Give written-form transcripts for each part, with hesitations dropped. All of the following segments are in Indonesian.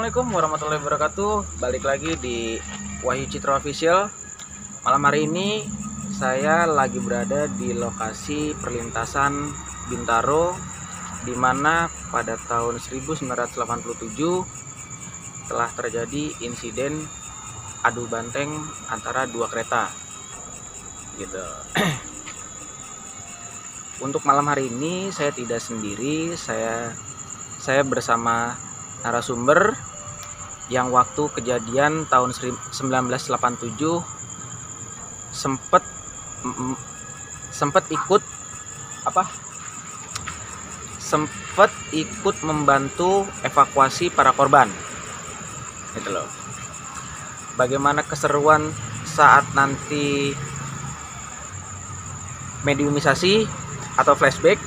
Assalamualaikum warahmatullahi wabarakatuh. Balik lagi di Wahyu Citra Official. Malam hari ini saya lagi berada di lokasi perlintasan Bintaro, di mana pada tahun 1987 telah terjadi insiden adu banteng antara dua kereta. Gitu. Untuk malam hari ini saya tidak sendiri, saya bersama narasumber yang waktu kejadian tahun 1987 sempat ikut membantu evakuasi para korban. Gitu loh. Bagaimana keseruan saat nanti mediumisasi atau flashback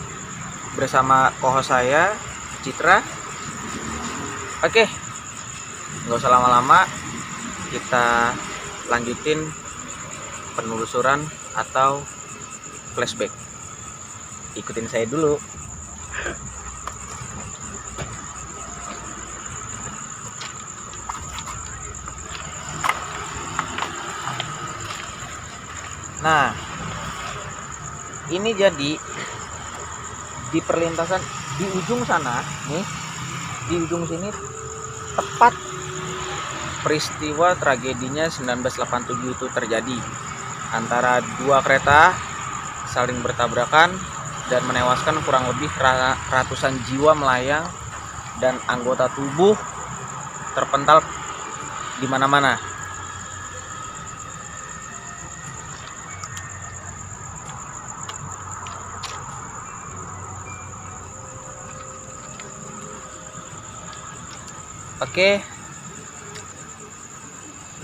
bersama co-host saya Citra. Oke, nggak usah lama-lama, kita lanjutin penelusuran atau flashback. Ikutin saya dulu. Nah, ini jadi di perlintasan di ujung sana nih, di ujung sini tepat peristiwa tragedinya 1987 itu terjadi, antara dua kereta saling bertabrakan dan menewaskan kurang lebih ratusan jiwa melayang dan anggota tubuh terpental di mana-mana. Oke,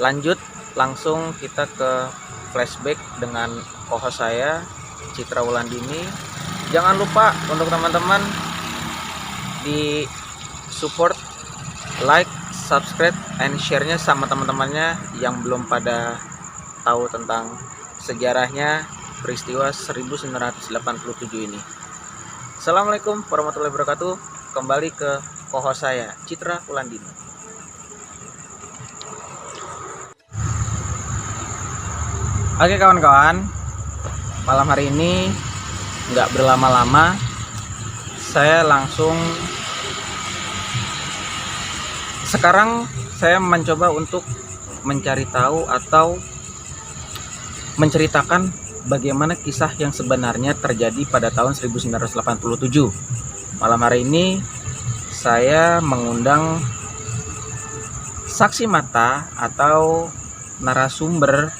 lanjut langsung kita ke flashback dengan co-host saya Citra Wulandini. Jangan lupa untuk teman-teman di support, like, subscribe, and share-nya sama teman-temannya yang belum pada tahu tentang sejarahnya peristiwa 1987 ini. Assalamualaikum warahmatullahi wabarakatuh. Kembali ke co-host saya Citra Wulandini. Oke kawan-kawan, malam hari ini nggak berlama-lama, saya langsung sekarang saya mencoba untuk mencari tahu atau menceritakan bagaimana kisah yang sebenarnya terjadi pada tahun 1987. Malam hari ini saya mengundang saksi mata atau narasumber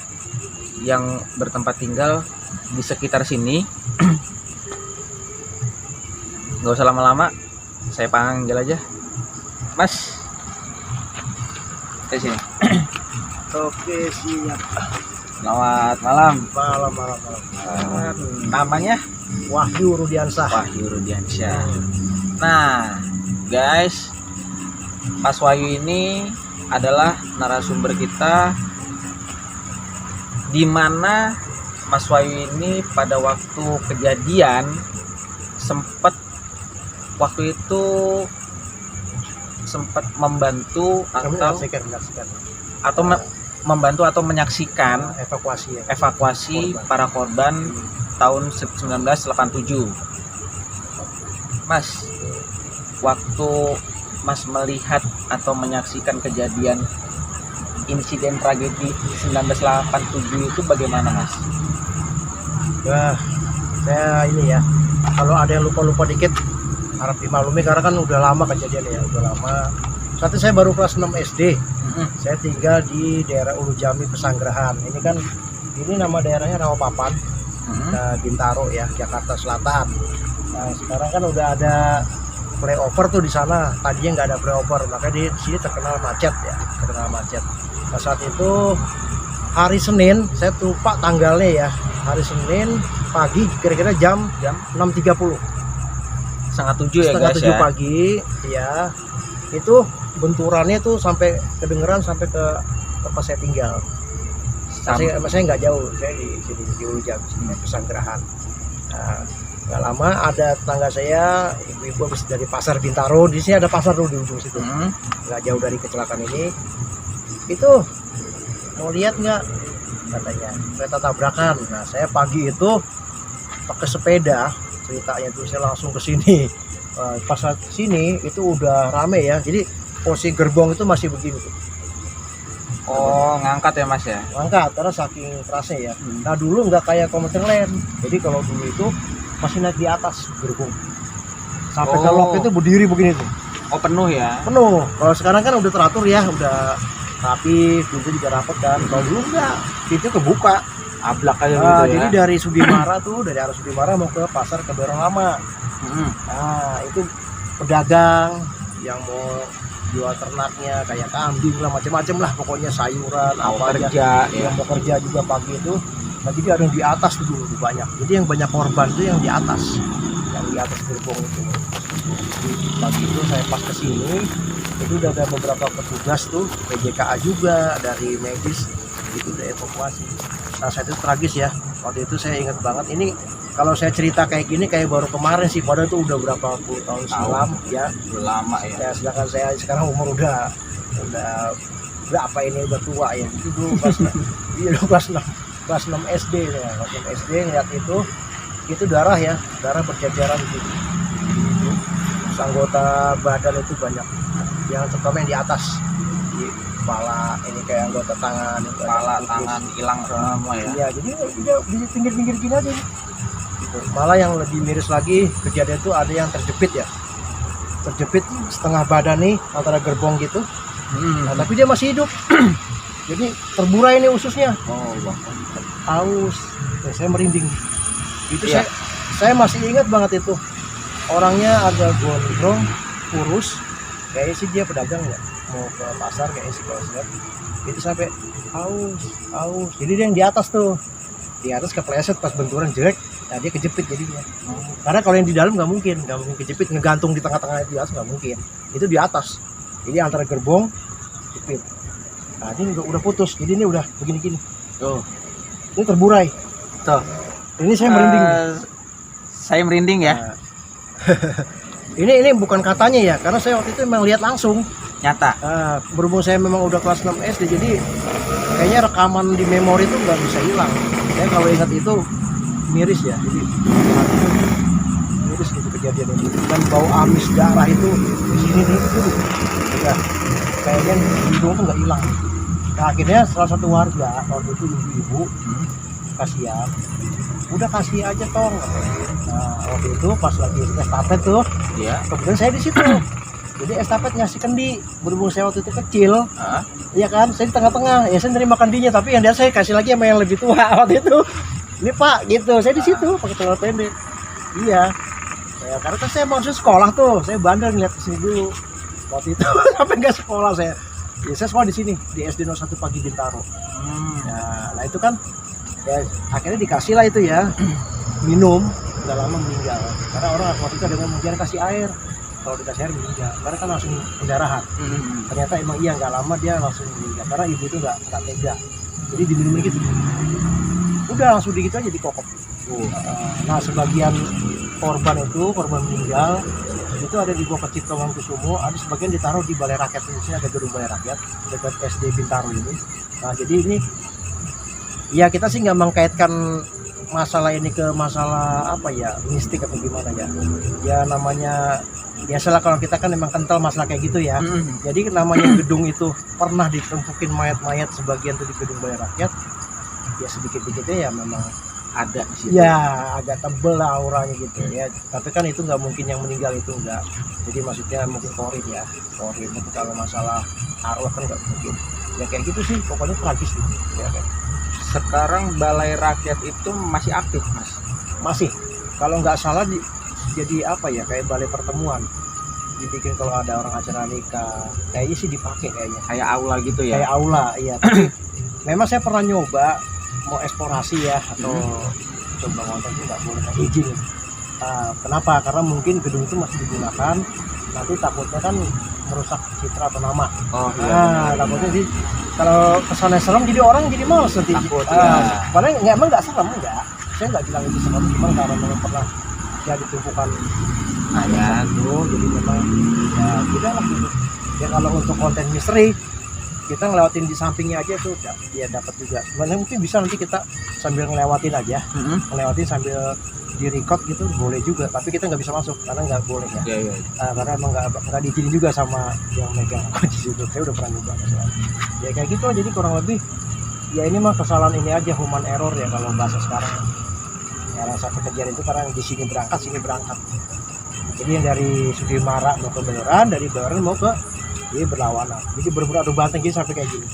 yang bertempat tinggal di sekitar sini. Nggak usah lama-lama, saya panggil aja. Mas, di sini. Oke, siap. Selamat malam. Malam. Namanya Wahyu Rudiansyah. Wahyu Rudiansyah. Nah, guys, Mas Wahyu ini adalah narasumber kita, di mana Mas Wahyu ini pada waktu kejadian sempat membantu membantu atau menyaksikan evakuasi para korban tahun 1987. Mas, waktu Mas melihat atau menyaksikan kejadian insiden tragedi 1987 itu bagaimana, Mas? Wah, saya ini ya, kalau ada yang lupa dikit harap dimaklumi karena kan udah lama kejadiannya ya, udah lama. Saat itu saya baru kelas 6 SD. Saya tinggal di daerah Ulu Jami Pesanggerahan. Ini nama daerahnya Rawapapan, Bintaro ya, Jakarta Selatan. Nah, sekarang kan udah ada flyover tuh di sana. Tadinya nggak ada flyover, makanya di sini terkenal macet. Nah, saat itu hari Senin, saya lupa tanggalnya ya, hari Senin pagi kira-kira jam 6.30, setengah 7 ya guys ya. Pagi ya, itu benturannya tuh sampai kedengeran sampai ke tempat saya tinggal. Saya nggak jauh, saya di sini di Ulu Jami Pesanggerahan. Nah, Nggak lama ada tetangga saya, ibu-ibu habis dari pasar Bintaro, di sini ada pasar tuh di ujung situ, nggak jauh dari kecelakaan ini. Itu mau lihat nggak, katanya kereta tabrakan. Nah saya pagi itu pakai sepeda, ceritanya tuh saya langsung ke sini. Pas saat sini itu udah rame ya, jadi posisi gerbong itu masih begini tuh. Oh, ngangkat ya Mas ya? Angkat karena saking kerasnya ya. Nah dulu nggak kayak komuter lain, jadi kalau dulu itu masih naik di atas gerbong sampai ke lok itu berdiri begini tuh. Oh, penuh ya? Penuh. Kalau sekarang kan udah teratur ya, udah rapi, pintu juga rapet kan. Kalau dulu enggak, pintu kebuka. Ablak aja Nah, gitu ya? jadi dari Sudimara tuh, dari arah Sudimara mau ke pasar Kebayoran Lama. Nah itu pedagang yang mau jual ternaknya kayak kambing lah, macam-macam lah, pokoknya sayuran Mau apa aja. kerja ya? Yang mau kerja juga pagi itu. Nah jadi ada yang di atas tuh dulu banyak. Jadi yang banyak korban tuh yang di atas gerbong itu. Jadi pagi itu saya pas kesini itu udah ada beberapa petugas tuh, PJKA juga dari medis itu udah evakuasi. Nah saya itu tragis ya, waktu itu saya ingat banget. Ini kalau saya cerita kayak gini kayak baru kemarin sih, padahal itu udah berapa puluh tahun silam ya. Udah lama ya? Ya sedangkan saya sekarang umur udah berapa ini, udah tua ya. Itu dulu kelas 6 SD ya, waktu SD ngeliat itu darah ya, darah berjajaran gitu. Terus anggota badan itu banyak, yang terutama yang di atas, di kepala ini kayak anggota tangan, Kepala, tangan hilang semua ya? Iya, jadi udah di pinggir-pinggir gini aja. Gitu. Malah yang lebih miris lagi kejadian itu ada yang terjepit ya, terjepit setengah badan nih antara gerbong gitu. Nah, tapi dia masih hidup. Jadi terburai nih ususnya. Oh, Aus, saya merinding. Itu iya. saya masih ingat banget itu. Orangnya agak gondrong, kurus. Kayaknya sih dia pedagang ya, mau ke pasar kayaknya sih kalau saya lihat. Itu sampai aus. Jadi dia yang di atas tuh, di atas kepleset pas benturan jelek. Nah dia kejepit jadinya. Karena kalau yang di dalam nggak mungkin kejepit, ngegantung di tengah-tengah di atas nggak mungkin. Itu di atas. Jadi antara gerbong, jepit. Nah ini udah putus, jadi ini udah begini-gini. Tuh. Ini terburai. Tuh. Ini saya merinding. Saya merinding ya? Nah, ini bukan katanya ya, karena saya waktu itu memang lihat langsung. Nyata? Nah, berhubung saya memang udah kelas 6 SD, jadi kayaknya rekaman di memori itu nggak bisa hilang. Saya kalau ingat itu miris ya, jadi miris gitu kejadian itu. Dan bau amis darah itu di sini nih, itu udah kayaknya hidung tuh nggak hilang. Nah, akhirnya salah satu warga waktu itu ibu-ibu kasihan, udah kasih aja tong. Nah waktu itu pas lagi estafet tuh, Iya. kemudian saya di situ. Jadi estafet ngasih kendi, berhubung saya waktu itu kecil, iya kan, saya di tengah-tengah, ya saya nerima kendinya, tapi yang dia saya kasih lagi sama yang lebih tua waktu itu. Ini Pak, gitu, saya di situ pakai celana pendek. Iya, ya, karena kan saya maksud sekolah tuh, saya bandel ngeliat kesini dulu. Waktu itu sampai nggak sekolah saya. Ya, saya sekolah di sini di SD 01 Pagi Bintaro. Nah itu kan ya akhirnya dikasih lah itu ya minum, udah lama meninggal karena orang waktu itu ada yang kemudian kasih air, kalau dikasih air meninggal karena kan langsung pendarahan. Ternyata emang iya nggak lama dia langsung meninggal karena ibu itu nggak tega, jadi diminum gitu udah langsung gitu aja dikokop. Nah sebagian korban meninggal itu ada di bawah Cipto Mangunkusumo, ada sebagian ditaruh di Balai Rakyat. Di sini ada gedung Balai Rakyat dekat SD Bintaro ini. Nah jadi ini ya kita sih nggak mengkaitkan masalah ini ke masalah apa ya, mistik atau gimana ya. Ya namanya biasalah kalau kita kan memang kental masalah kayak gitu ya. Jadi namanya gedung itu pernah ditempukin mayat-mayat sebagian tuh di gedung Balai Rakyat. Ya sedikit-sedikitnya ya memang ada di situ. Ya agak tebel lah auranya gitu ya. Tapi kan itu nggak mungkin yang meninggal itu enggak. Jadi maksudnya mungkin korin ya. Korin itu kalau masalah arwah kan nggak mungkin. Ya kayak gitu sih. Pokoknya tragis gitu. Ya, kan. Sekarang Balai Rakyat itu masih aktif, Mas? Masih. Kalau nggak salah jadi apa ya, kayak balai pertemuan. Dibikin kalau ada orang acara nikah. Kayaknya sih dipakai kayaknya. Kayak aula gitu ya? Kayak aula, iya. Tapi memang saya pernah nyoba mau eksplorasi ya atau coba ngonten itu nggak boleh izin. Kenapa? Karena mungkin gedung itu masih digunakan, nanti takutnya kan merusak citra atau nama. Oh iya. Takutnya sih kalau kesannya serem jadi orang jadi males nanti. Takut ya. Padahal emang nggak serem, enggak. Saya nggak bilang itu serem, cuma karena memang pernah ya ditumpukan ayat tuh, jadi memang ya udah lah gitu. Ya kalau untuk konten misteri kita ngelewatin di sampingnya aja tuh ya dapat juga. Sebenarnya mungkin bisa nanti kita sambil ngelewatin aja, ngelewatin sambil di record gitu boleh juga, tapi kita nggak bisa masuk karena nggak boleh ya. Karena emang nggak diizinin juga sama yang megang kunci itu. Saya udah pernah nyoba ya kayak gitu. Jadi kurang lebih ya ini mah kesalahan ini aja, human error ya kalau bahasa sekarang. Ya satu kejadian itu karena di sini berangkat. Jadi yang dari Sudimara mau ke Beneran, dari Beneran mau ke ini berlawanan. Jadi bener-bener adu banteng gitu sampai kayak gini.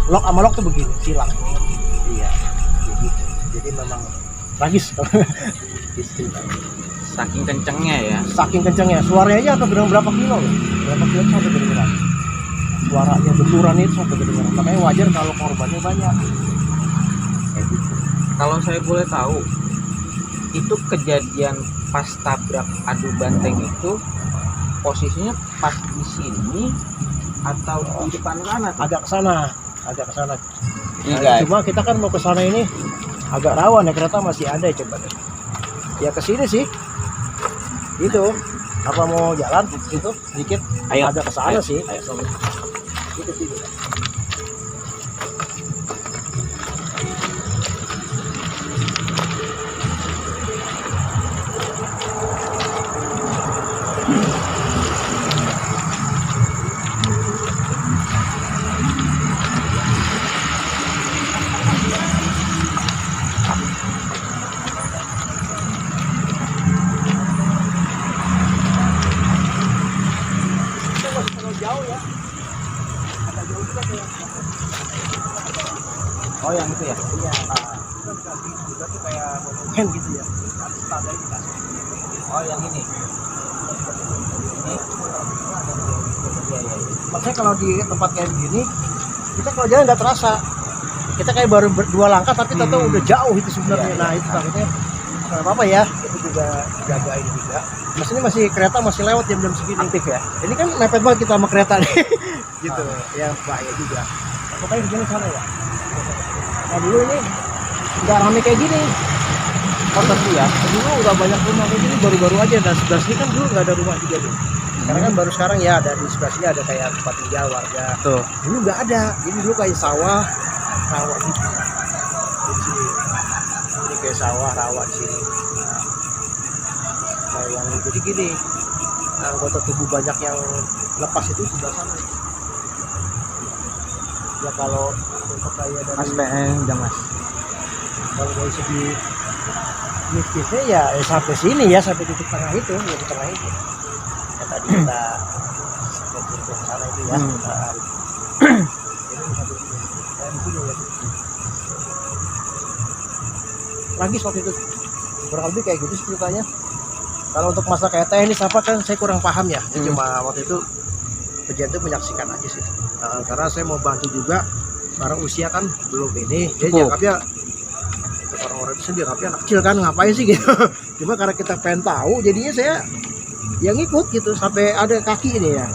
Lock sama lock tuh begini, silang. Iya, gitu. Jadi memang tragis. Saking kencengnya ya. Saking kencengnya, suaranya aja sampai berapa kilo loh. Berapa kilo sampai kedengeran. Suaranya benturan itu sampai kedengeran. Makanya wajar kalau korbannya banyak. Kayak gitu. Kalau saya boleh tahu, itu kejadian pas tabrak adu banteng itu posisinya pas di sini atau di depan sana? Agak ke sana. Iya, Nah, cuma kita kan mau ke sana ini agak rawan ya, kereta masih ada ya, coba deh. Ya ke sini sih. Itu apa mau jalan itu sedikit? Ayo. Agak ke sana sih. Ayo. Ini ke sini. Jauh ya, agak jauh juga tuh. Oh, yang itu ya? Iya, kita dikasih juga tuh kayak monumen gitu ya. Ada standar dikasih. Oh, yang ini. Ini. Iya. Makanya kalau di tempat kayak begini, kita kalau jalan nggak terasa. Kita kayak baru berdua langkah, tapi tahu udah jauh itu sebenarnya. Nah itu takutnya nggak apa-apa ya. Itu juga jagain juga. Maksudnya masih kereta masih lewat jam-jam segini. Aktif ya? Ini kan mepet banget kita sama kereta nih. Gitu. Ya bahaya juga. Pokoknya begini sana ya. Nah dulu ini nggak rame kayak gini. Kota tuh ya? Dulu nggak banyak rumah kayak gini, baru-baru aja. Dan sebelah sini kan dulu nggak ada rumah juga tuh. Sekarang kan baru sekarang ya ada di sebelah sini ada kayak tempat tinggal warga. Tuh. Dulu nggak ada. Jadi dulu kayak sawah, rawa gitu. Di sini. Ini kayak sawah, rawa di sini. Nah, yang jadi gini, anggota tubuh banyak yang lepas itu sebelah sana. Ya kalau untuk kayak dari Mas PN Jamas. kalau dari segi mistisnya ya sampai sini ya, sampai titik tengah itu, ya di tengah itu. Ya tadi kita ke sana itu ya. Ini sampai sini. Dan sini ya. Lagi waktu itu kurang lebih kayak gitu ceritanya. Kalau untuk masa kayak teknis apa kan saya kurang paham ya. Cuma waktu itu kejadian itu menyaksikan aja sih. Karena saya mau bantu juga, karena usia kan belum ini. Dia dianggapnya orang-orang itu sendiri dianggapnya anak kecil kan, ngapain sih gitu. Cuma karena kita pengen tahu, jadinya saya yang ikut gitu sampai ada kaki ini ya.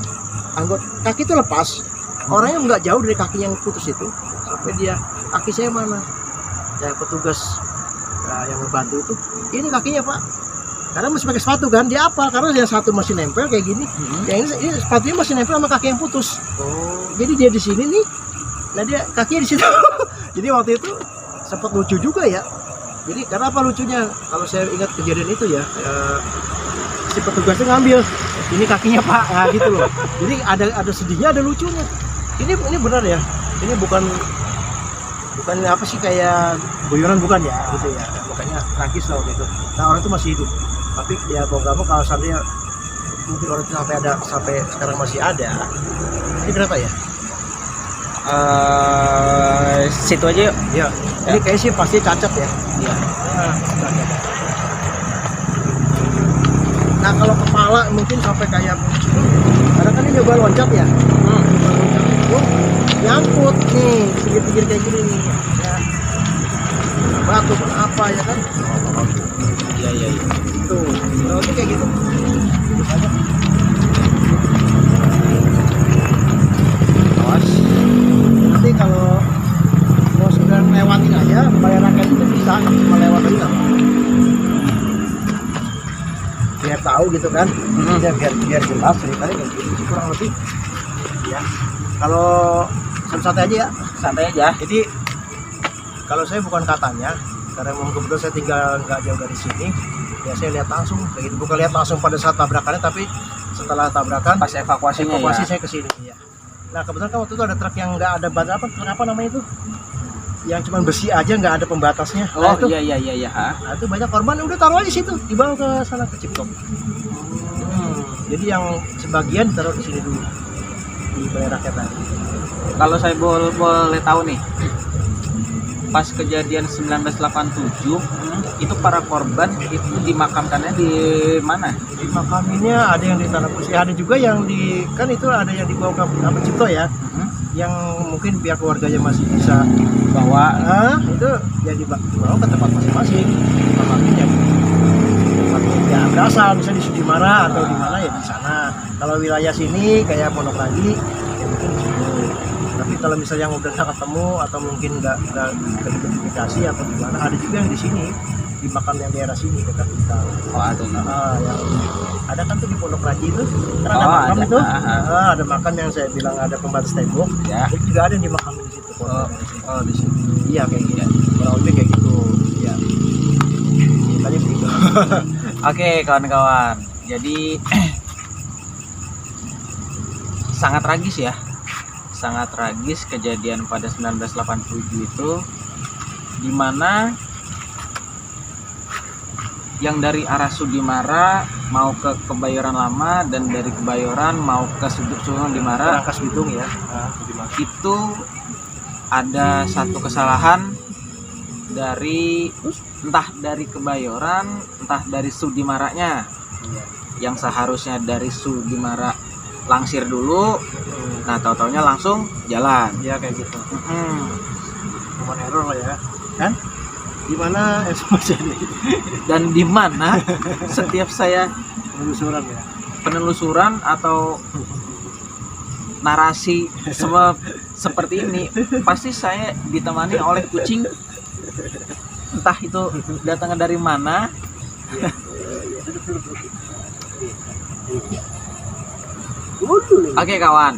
Anggota kaki itu lepas. Orangnya nggak jauh dari kaki yang putus itu. Sampai dia kaki saya mana? Ya petugas yang membantu itu, ini kakinya Pak. Karena masih pakai sepatu kan, dia apa? Karena yang satu masih nempel kayak gini, yang ini sepatunya masih nempel sama kaki yang putus. Jadi dia di sini nih, nah dia kakinya di situ. Jadi waktu itu sempat lucu juga ya. Jadi karena apa lucunya? Kalau saya ingat kejadian itu ya, si petugasnya ngambil, ini kakinya Pak, nah gitu loh. Jadi ada sedihnya, ada lucunya. Ini benar ya. Ini bukan apa sih kayak guyonan bukan ya, gitu ya. Makanya tragis lah waktu itu. Nah orang itu masih hidup. Tapi ya mau nggak mau kalau seandainya mungkin orang itu sampai sekarang masih ada, ini berapa ya? Situ aja yuk. Ya. Ini kayaknya sih pasti cacat ya. Iya. Nah kalau kepala mungkin sampai kayak karena kan ini nyoba loncat ya. Nyoba loncat itu nyangkut nih pinggir-pinggir kayak gini nih. Ya. Batu pun apa ya kan? Iya. Tuh, kalau itu kayak gitu. Hidup aja. Awas. Nanti kalau mau sekedar lewatin aja, gitu kan. Ya biar jelas ceritanya kayak gitu sih, kurang lebih. Ya. Kalau santai aja ya. Santai aja. Jadi kalau saya bukan katanya, karena memang kebetulan saya tinggal nggak jauh dari sini, ya saya lihat langsung, begitu bukan lihat langsung pada saat tabrakannya, tapi setelah tabrakan, Pas evakuasinya evakuasi ya. saya ke sini. Ya. Nah kebetulan kan waktu itu ada truk yang nggak ada truk apa namanya itu, yang cuma besi aja nggak ada pembatasnya. Oh Nah, itu, iya. nah, itu banyak korban, udah taruh aja situ, dibawa ke sana ke Cipto. Jadi yang sebagian ditaruh di sini dulu di Balai Rakyat tadi. Kalau saya boleh tahu nih, pas kejadian 1987 itu para korban itu dimakamkannya di mana? Di makaminnya ada yang di Tanah Kusir, ada juga yang di, kan itu ada yang dibawa ke apa, Cipto ya, yang mungkin pihak keluarganya masih bisa bawa, itu ya dibawa ke tempat masing-masing. Makaminnya tempat ya berasal, misalnya di Sudimara atau di mana ya di sana. Kalau wilayah sini kayak Pondok Lagi ya mungkin di situ. Tapi kalau misalnya yang udah nggak ketemu atau mungkin nggak teridentifikasi atau di mana, ada juga yang di sini di makam yang daerah sini dekat kita. Oh ada. Yang ada kan tuh di Pondok Lagi itu kan ada Oh, makam ada. itu. Ada makam yang saya bilang ada pembatas tembok. Ya. Itu juga ada yang di makam di situ. Oh di sini. Iya kayak gitu. Kurang lebih kayak gitu. Ya. Tadi begitu. Oke kawan-kawan, jadi sangat tragis ya, sangat tragis kejadian pada 1987 itu, dimana yang dari arah Sudimara mau ke Kebayoran Lama dan dari Kebayoran mau ke Sudimara Rangkas Bitung ya. itu ada satu kesalahan dari entah dari Kebayoran entah dari Sudimaranya, yang seharusnya dari Sudimara langsir dulu, nah tahu-taunya langsung jalan. Iya kayak gitu. Mm-mm. Human error lah ya. Kan? Gimana ekspresi ini? Dan di mana setiap saya Penelusuran ya. penelusuran atau narasi seperti ini, pasti saya ditemani oleh kucing, entah itu datangnya dari mana. Oke kawan,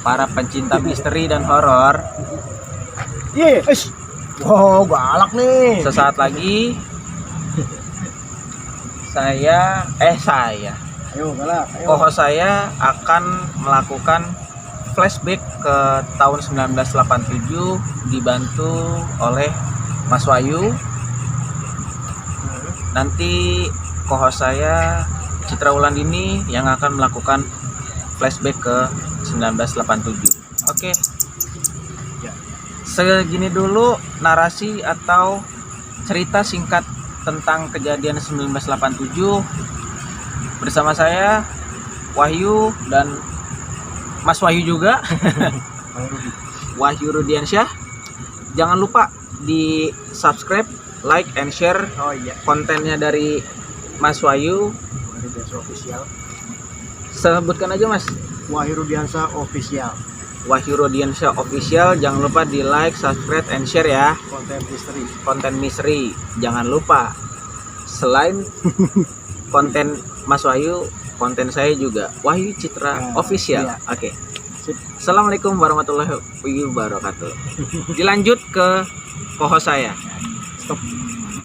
para pencinta misteri dan horor, Iya, wow, galak nih. sesaat lagi saya Ayo galak, ayo. kohos saya akan melakukan flashback ke tahun 1987 dibantu oleh Mas Wahyu. Nanti kohos saya Citra Wulandini yang akan melakukan flashback ke 1987. Oke. Segini dulu narasi atau cerita singkat tentang kejadian 1987 bersama saya Wahyu dan Mas Wahyu juga. Wahyu Rudiansyah. Jangan lupa di subscribe, like, and share Oh iya, kontennya dari Mas Wahyu. Wahyu Official. Sebutkan aja Mas. Wahyu Rudiansyah Official. Wahyu Rudiansyah Official. Jangan lupa di like, subscribe, and share ya. Konten misteri. Konten misteri. Jangan lupa. Selain konten Mas Wahyu, konten saya juga Wahyu Citra Official. Iya. Oke. Assalamualaikum warahmatullahi wabarakatuh. Dilanjut ke kohos saya. Stop.